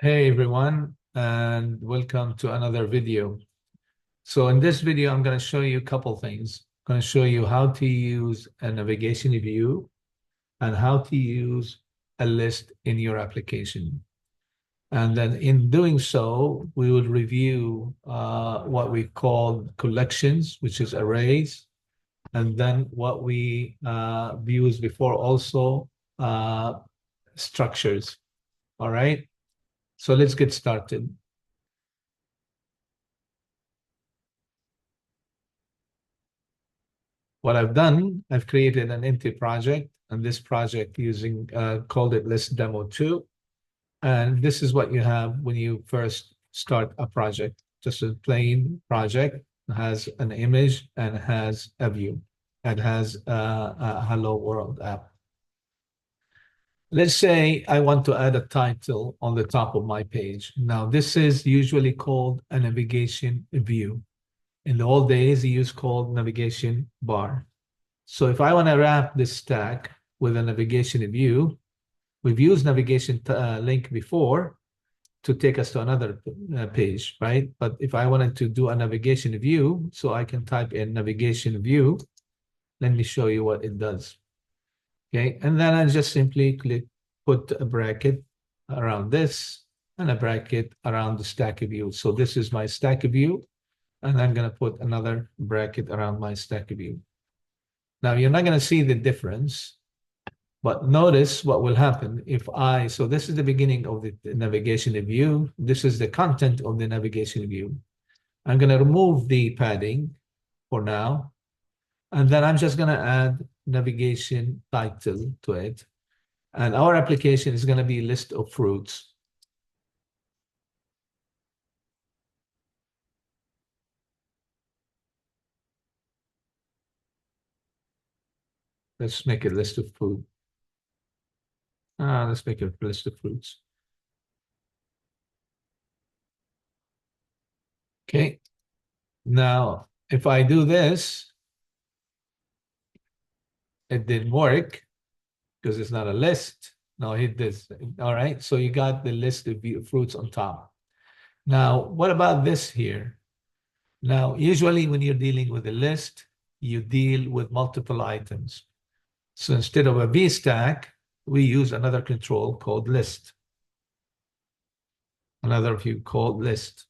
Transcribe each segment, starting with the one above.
Hey everyone, and welcome to another video. So in this video, I'm going to show you a couple things. I'm going to show you how to use a navigation view and how to use a list in your application. And then in doing so, we will review what we call collections, which is arrays, and then what we used before also uh, structures. All right, so let's get started. What I've done, I've created an empty project, and this project using called it list demo 2. And this is what you have when you first start a project. Just a plain project. It has an image and has a view. It has a hello world app. Let's say I want to add a title on the top of my page. Now, this is usually called a navigation view. In the old days, you used called navigation bar. So if I want to wrap this stack with a navigation view, we've used navigation link before to take us to another page, right? But if I wanted to do a navigation view, so I can type in navigation view, let me show you what it does. Okay, and then I just simply put a bracket around this and a bracket around the stack view. So this is my stack view, and I'm going to put another bracket around my stack view. Now, you're not going to see the difference, but notice what will happen if so this is the beginning of the navigation view. This is the content of the navigation view. I'm going to remove the padding for now, and then I'm just going to add navigation title to it. And our application is going to be a list of fruits. Let's make a list of food. Let's make a list of fruits. Okay. Now, if I do this, it didn't work because it's not a list. Now hit this. All right. So you got the list of fruits on top. Now, what about this here? Now, usually when you're dealing with a list, you deal with multiple items. So instead of a V stack, we use another control called list. Another view called list.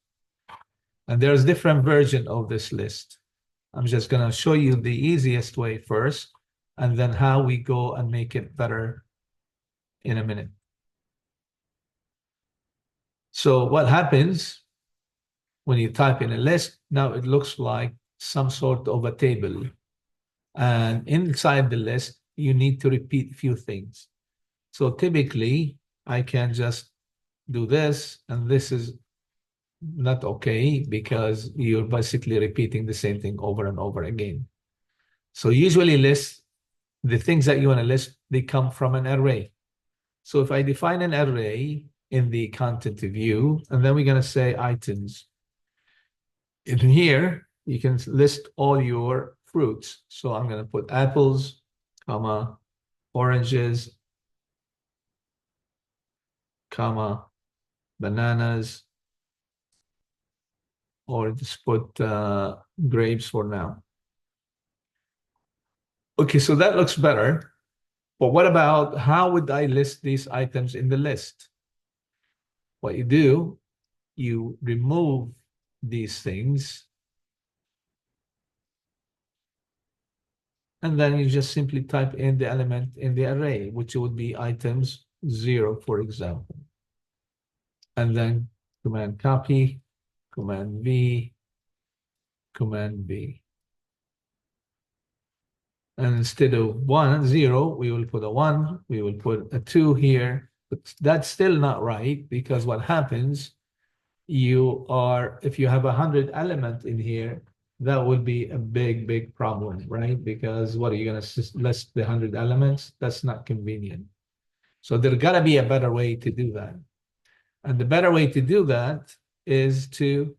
And there's different version of this list. I'm just going to show you the easiest way first, and then how we go and make it better in a minute. So what happens when you type in a list, now it looks like some sort of a table. And inside the list, you need to repeat a few things. So typically, I can just do this, and this is not okay because you're basically repeating the same thing over and over again. So usually lists, the things that you want to list, they come from an array. So if I define an array in the content view, and then we're going to say items. In here, you can list all your fruits. So I'm going to put apples, comma, oranges, comma, bananas, or just put grapes for now. Okay, so that looks better. But what about how would I list these items in the list? What you do, you remove these things, and then you just simply type in the element in the array, which would be items 0, for example. And then command copy, command V, command V. And instead of 1, 0, we will put a 1, we will put a 2 here. But that's still not right, because what happens, if you have 100 element in here, that would be a big, big problem, right? Because what are you going to list the 100 elements? That's not convenient. So there got to be a better way to do that. And the better way to do that is to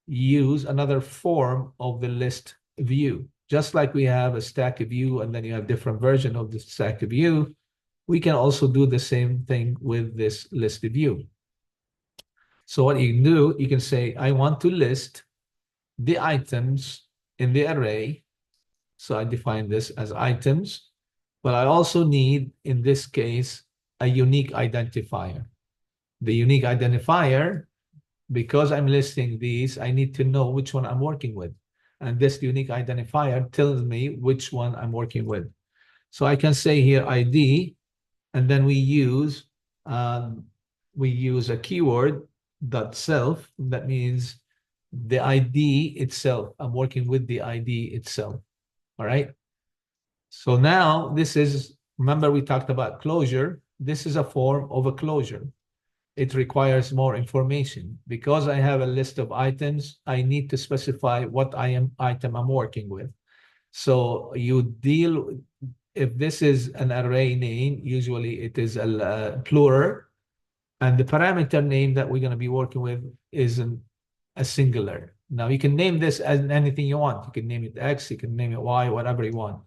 use another form of the list view. Just like we have a stack view and then you have different version of the stack view, we can also do the same thing with this list view. So what you can do, you can say, I want to list the items in the array. So I define this as items, but I also need, in this case, a unique identifier. The unique identifier, because I'm listing these, I need to know which one I'm working with. And this unique identifier tells me which one I'm working with. So I can say here ID, and then we use a keyword dot self. That means the ID itself. I'm working with the ID itself. All right. So now this is, remember we talked about closure. This is a form of a closure. It requires more information. Because I have a list of items, I need to specify what item I'm working with. So you deal, if this is an array name, usually it is a plural, and the parameter name that we're going to be working with is a singular. Now you can name this as anything you want. You can name it X, you can name it Y, whatever you want.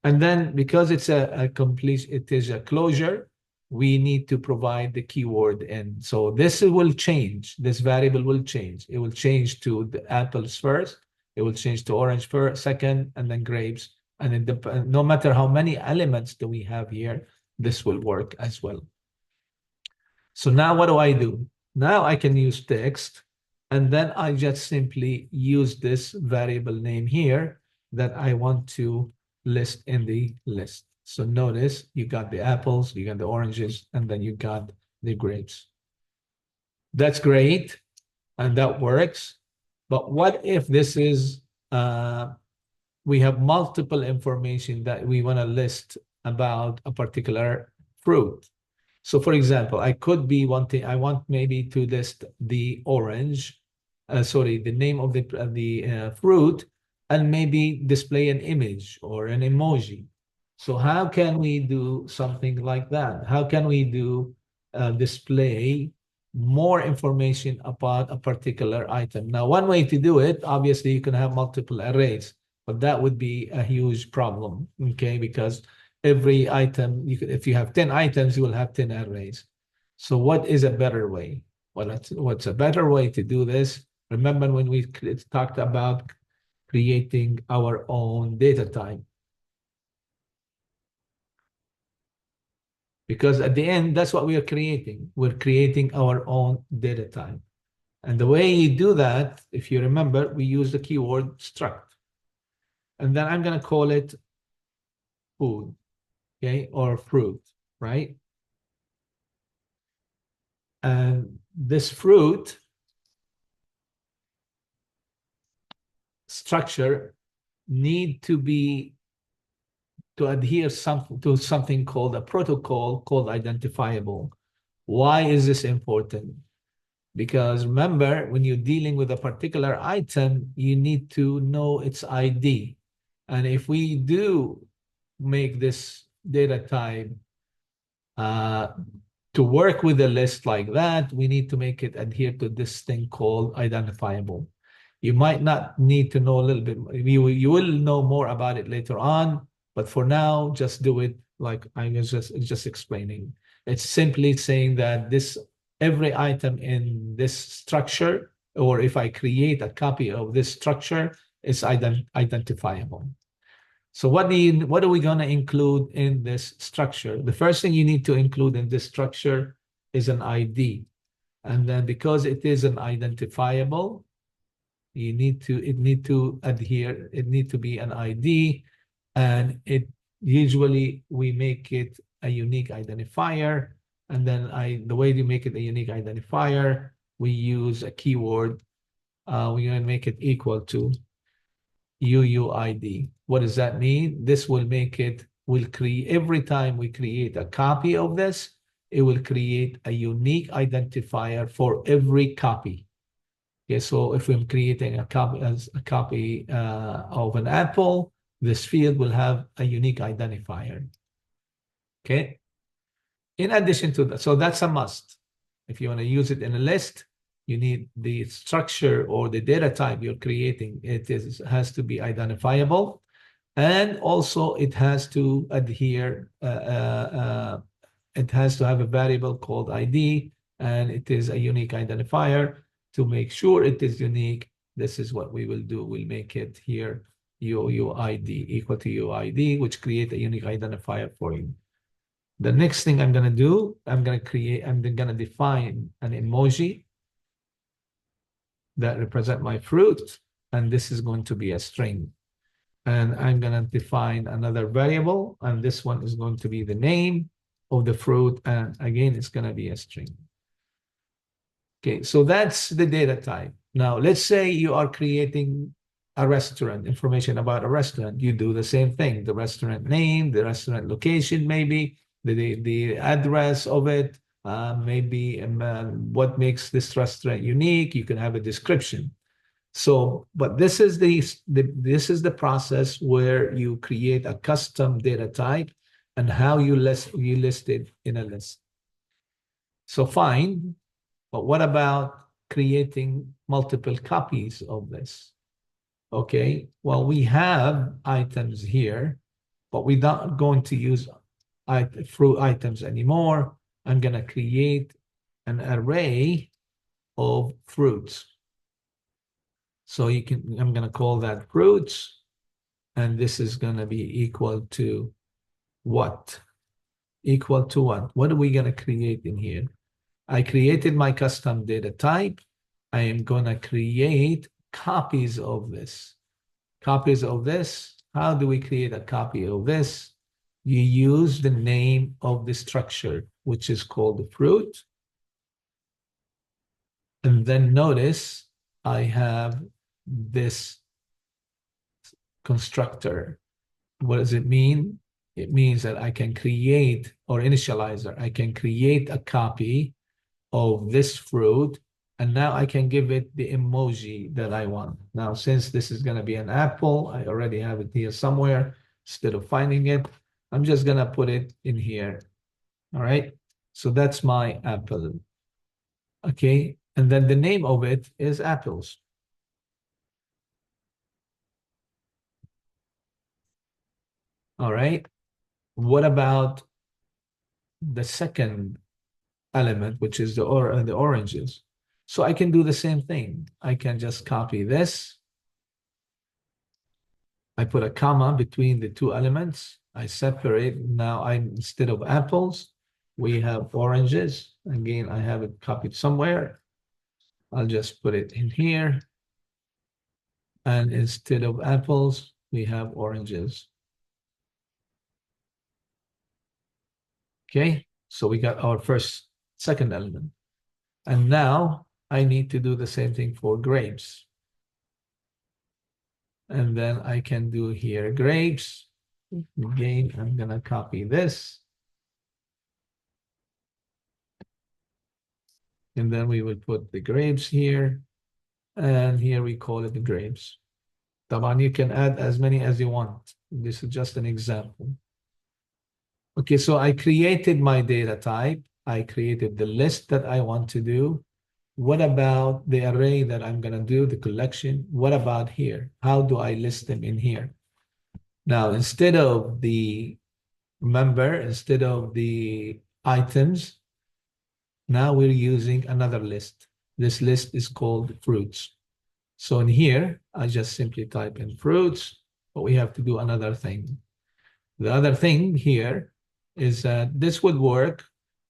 And then because it's it is a closure, we need to provide the keyword in. So this will change. This variable will change. It will change to the apples first. It will change to orange first, second, and then grapes. And no matter how many elements do we have here, this will work as well. So now what do I do? Now I can use text, and then I just simply use this variable name here that I want to list in the list. So notice you got the apples, you got the oranges, and then you got the grapes. That's great, and that works. But what if this is, we have multiple information that we want to list about a particular fruit? So for example, I could be wanting, I want maybe to list the orange, the name of the fruit, and maybe display an image or an emoji. So how can we do something like that? How can we do display more information about a particular item? Now, one way to do it, obviously, you can have multiple arrays, but that would be a huge problem, okay? Because every item, if you have 10 items, you will have 10 arrays. So what is a better way? What's a better way to do this? Remember when we talked about creating our own data type? Because at the end, that's what we are creating. We're creating our own data type. And the way you do that, if you remember, we use the keyword struct. And then I'm going to call it food, okay, or fruit, right? And this fruit structure need to adhere to something called a protocol called identifiable. Why is this important? Because remember, when you're dealing with a particular item, you need to know its ID. And if we do make this data type to work with a list like that, we need to make it adhere to this thing called identifiable. You might not need to know a little bit. You will know more about it later on, but for now, just do it like I was just explaining. It's simply saying that every item in this structure, or if I create a copy of this structure, is identifiable. So what are we going to include in this structure? The first thing you need to include in this structure is an ID. And then because it is an identifiable, it need to adhere, it need to be an ID, and usually we make it a unique identifier. And then the way to make it a unique identifier, we use a keyword. We're going to make it equal to UUID. What does that mean? This will make it, every time we create a copy of this, it will create a unique identifier for every copy. Okay, so if I'm creating a copy of an apple, this field will have a unique identifier. Okay. In addition to that, so that's a must. If you want to use it in a list, you need the structure or the data type you're creating. It has to be identifiable, and also it has to adhere. It has to have a variable called ID and it is a unique identifier. To make sure it is unique, this is what we will do. We'll make it here UUID equal to UID, which create a unique identifier for you. The next thing I'm going to do, I'm then going to define an emoji that represent my fruit, and this is going to be a string. And I'm going to define another variable, and this one is going to be the name of the fruit, and again, it's going to be a string. Okay, so that's the data type. Now, let's say you are creating a restaurant, information about a restaurant. You do the same thing, the restaurant name, the restaurant location, maybe the address of it, maybe what makes this restaurant unique. You can have a description. So, but this is the process where you create a custom data type and how you list it in a list. So fine, but what about creating multiple copies of this? Okay, well, we have items here, but we're not going to use fruit items anymore. I'm going to create an array of fruits. So I'm going to call that fruits, and this is going to be equal to what? Equal to what? What are we going to create in here? I created my custom data type. I am going to create copies of this. Copies of this. How do we create a copy of this? You use the name of the structure, which is called the fruit. And then notice I have this constructor. What does it mean? It means that I can create, or initializer, I can create a copy of this fruit, and now I can give it the emoji that I want. Now, since this is going to be an apple, I already have it here somewhere. Instead of finding it, I'm just going to put it in here. All right. So that's my apple. Okay. And then the name of it is apples. All right. What about the second element, which is the oranges? So I can do the same thing. I can just copy this. I put a comma between the two elements. I separate. Now instead of apples, we have oranges. Again, I have it copied somewhere. I'll just put it in here. And instead of apples, we have oranges. Okay, so we got our second element. And now I need to do the same thing for grapes. And then I can do here grapes. Again, I'm going to copy this. And then we will put the grapes here. And here we call it the grapes. Taban, you can add as many as you want. This is just an example. Okay, so I created my data type. I created the list that I want to do. What about the array that I'm going to do, the collection? What about here? How do I list them in here? Now, instead of the items, now we're using another list. This list is called fruits. So in here, I just simply type in fruits, but we have to do another thing. The other thing here is that this would work,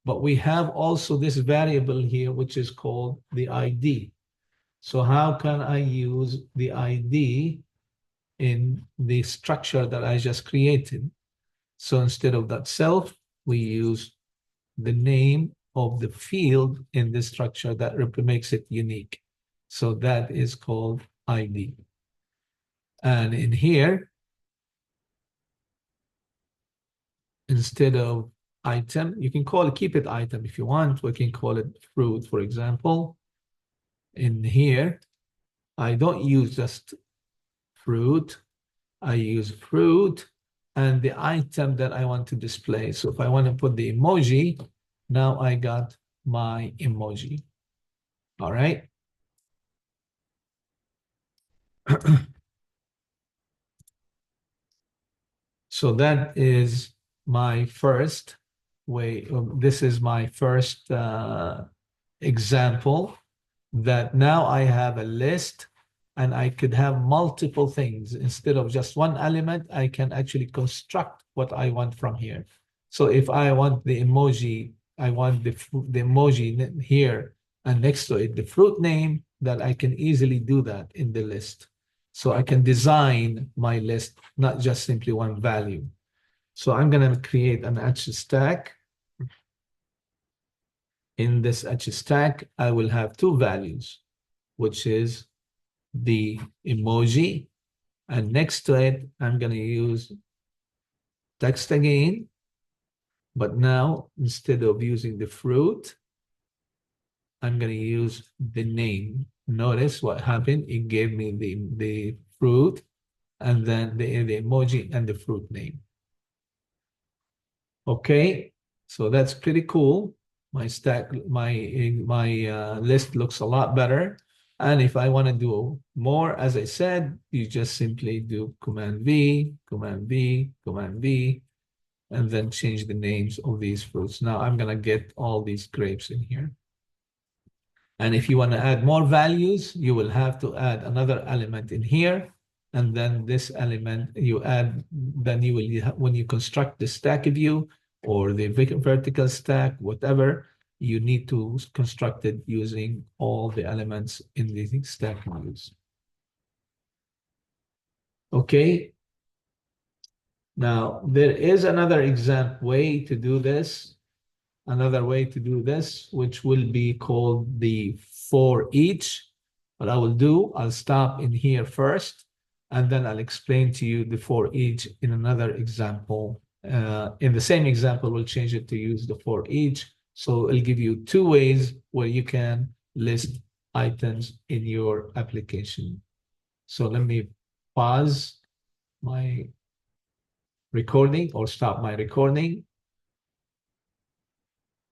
but we have also this variable here, which is called the ID. So how can I use the ID in the structure that I just created? So instead of that self, we use the name of the field in this structure that makes it unique. So that is called ID. And in here, instead of item, you can keep it item if you want. We can call it fruit, for example. In here, I don't use just fruit. I use fruit and the item that I want to display. So if I want to put the emoji, now I got my emoji. All right. So that is my first way. This is my first example that now I have a list and I could have multiple things. Instead of just one element, I can actually construct what I want from here. So if I want the emoji, I want the emoji here and next to it, the fruit name, that I can easily do that in the list. So I can design my list, not just simply one value. So I'm going to create an H stack. In this H stack, I will have two values, which is the emoji, and next to it, I'm going to use text again. But now, instead of using the fruit, I'm going to use the name. Notice what happened. It gave me the fruit and then the emoji and the fruit name. Okay, so that's pretty cool. My stack, my list looks a lot better. And if I want to do more, as I said, you just simply do Command V, Command V, Command V, and then change the names of these fruits. Now I'm going to get all these grapes in here. And if you want to add more values, you will have to add another element in here. And then this element you add, then you will, when you construct the stack view or the vertical stack, whatever, you need to construct it using all the elements in the stack views. Okay. Now, there is another example way to do this. Another way to do this, which will be called the for each. What I will do, I'll stop in here first, and then I'll explain to you the for each in another example. In the same example, we'll change it to use the for each. So it'll give you two ways where you can list items in your application. So let me pause my recording or stop my recording.